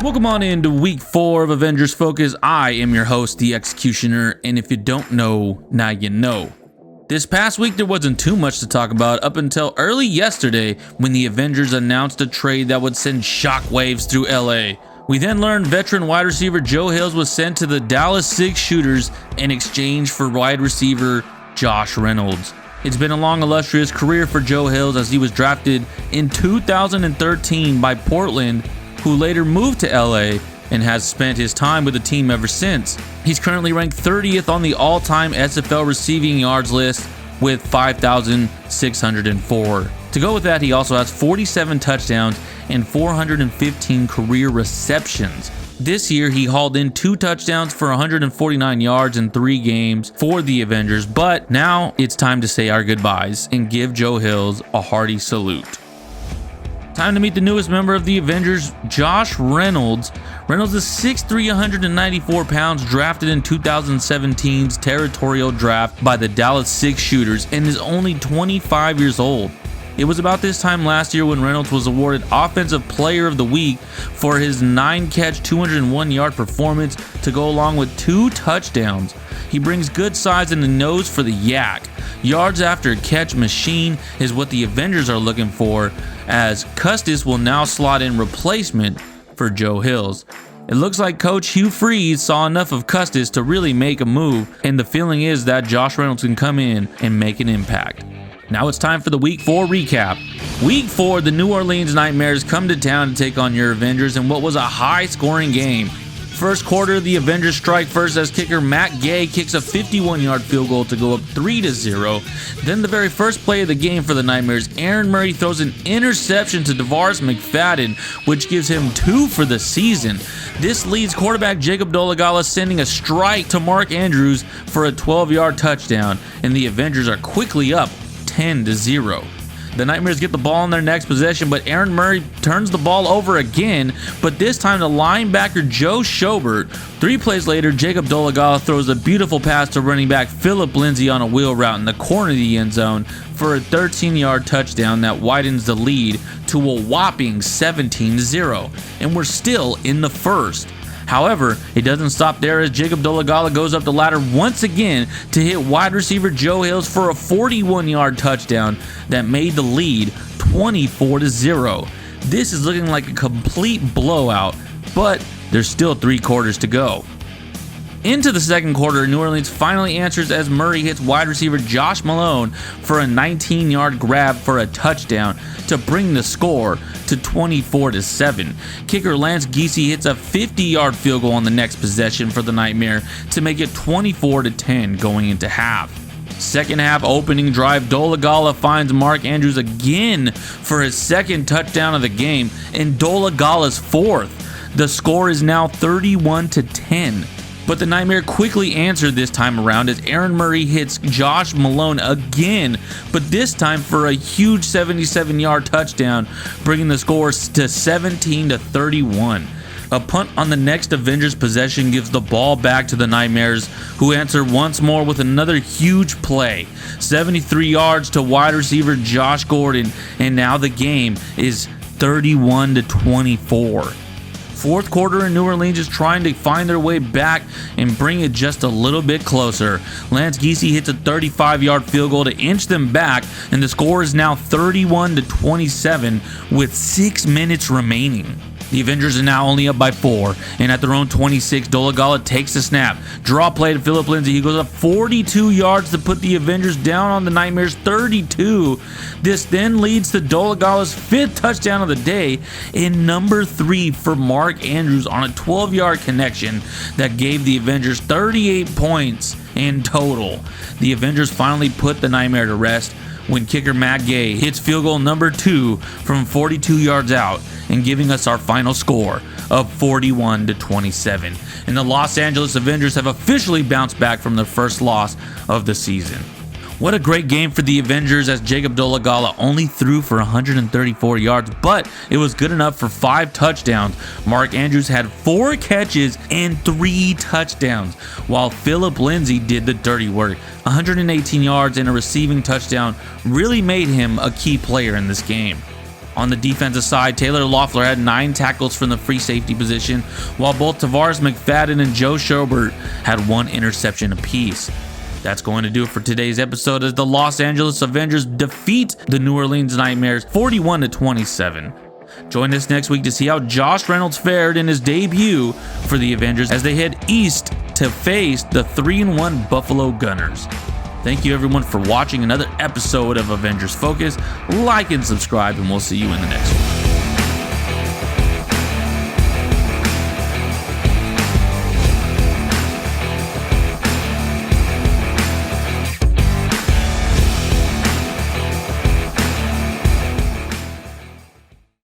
Welcome on into week 4 of Avengers Focus. I am your host, the Executioner, and if you don't know, now you know. This past week there wasn't too much to talk about up until early yesterday when the Avengers announced a trade that would send shockwaves through LA. We then learned veteran wide receiver Joe Hills was sent to the Dallas Six Shooters in exchange for wide receiver Josh Reynolds. It's been a long, illustrious career for Joe Hills as he was drafted in 2013 by Portland, who later moved to LA and has spent his time with the team ever since. He's currently ranked 30th on the all-time SFL receiving yards list with 5,604. To go with that, he also has 47 touchdowns and 415 career receptions. This year, he hauled in 2 touchdowns for 149 yards in 3 games for the Avengers, but now it's time to say our goodbyes and give Joe Hills a hearty salute. Time to meet the newest member of the Avengers, Josh Reynolds. Reynolds is 6'3", 194 pounds, drafted in 2017's territorial draft by the Dallas Six Shooters, and is only 25 years old. It was about this time last year when Reynolds was awarded Offensive Player of the Week for his 9-catch, 201-yard performance to go along with 2 touchdowns. He brings good size in the nose for the yak. Yards after catch machine is what the Avengers are looking for, as Custis will now slot in replacement for Joe Hills. It looks like Coach Hugh Freeze saw enough of Custis to really make a move, and the feeling is that Josh Reynolds can come in and make an impact. Now it's time for the Week 4 recap. Week 4, the New Orleans Nightmares come to town to take on your Avengers in what was a high-scoring game. First quarter, the Avengers strike first as kicker Matt Gay kicks a 51-yard field goal to go up 3-0. Then the very first play of the game for the Nightmares, Aaron Murray throws an interception to DeVaris McFadden, which gives him 2 for the season. This leads quarterback Jacob Dolegala sending a strike to Mark Andrews for a 12-yard touchdown, and the Avengers are quickly up 10-0. The Nightmares get the ball in their next possession, but Aaron Murray turns the ball over again, but this time the linebacker Joe Schobert. 3 plays later, Jacob Dolegala throws a beautiful pass to running back Philip Lindsay on a wheel route in the corner of the end zone for a 13-yard touchdown that widens the lead to a whopping 17-0, and we're still in the first. However, it doesn't stop there as Jacob Dolegala goes up the ladder once again to hit wide receiver Joe Hills for a 41-yard touchdown that made the lead 24-0. This is looking like a complete blowout, but there's still 3 quarters to go. Into the second quarter, New Orleans finally answers as Murray hits wide receiver Josh Malone for a 19-yard grab for a touchdown to bring the score to 24-7. Kicker Lance Giese hits a 50-yard field goal on the next possession for the Nightmare to make it 24-10 going into half. Second half opening drive, Dolegala finds Mark Andrews again for his 2nd touchdown of the game and Dolegala's 4th. The score is now 31-10. But the Nightmare quickly answered this time around as Aaron Murray hits Josh Malone again, but this time for a huge 77-yard touchdown, bringing the scores to 17-31. A punt on the next Avengers possession gives the ball back to the Nightmares, who answer once more with another huge play. 73 yards to wide receiver Josh Gordon, and now the game is 31-24. Fourth quarter, and New Orleans is trying to find their way back and bring it just a little bit closer. Lance Giese hits a 35-yard field goal to inch them back, and the score is now 31-27 with 6 minutes remaining. The Avengers are now only up by 4, and at their own 26, Dolegala takes the snap. Draw play to Philip Lindsay. He goes up 42 yards to put the Avengers down on the Nightmares 32. This then leads to Dolegala's 5th touchdown of the day and number 3 for Mark Andrews on a 12-yard connection that gave the Avengers 38 points in total. The Avengers finally put the Nightmare to rest when kicker Matt Gay hits field goal number 2 from 42 yards out and giving us our final score of 41-27. And the Los Angeles Avengers have officially bounced back from their first loss of the season. What a great game for the Avengers as Jacob Dolegala only threw for 134 yards, but it was good enough for 5 touchdowns. Mark Andrews had 4 catches and 3 touchdowns, while Philip Lindsay did the dirty work. 118 yards and a receiving touchdown really made him a key player in this game. On the defensive side, Taylor Loeffler had 9 tackles from the free safety position, while both Tavares McFadden and Joe Schobert had 1 interception apiece. That's going to do it for today's episode as the Los Angeles Avengers defeat the New Orleans Nightmares 41-27. Join us next week to see how Josh Reynolds fared in his debut for the Avengers as they head east to face the 3-1 Buffalo Gunners. Thank you everyone for watching another episode of Avengers Focus. Like and subscribe, and we'll see you in the next one.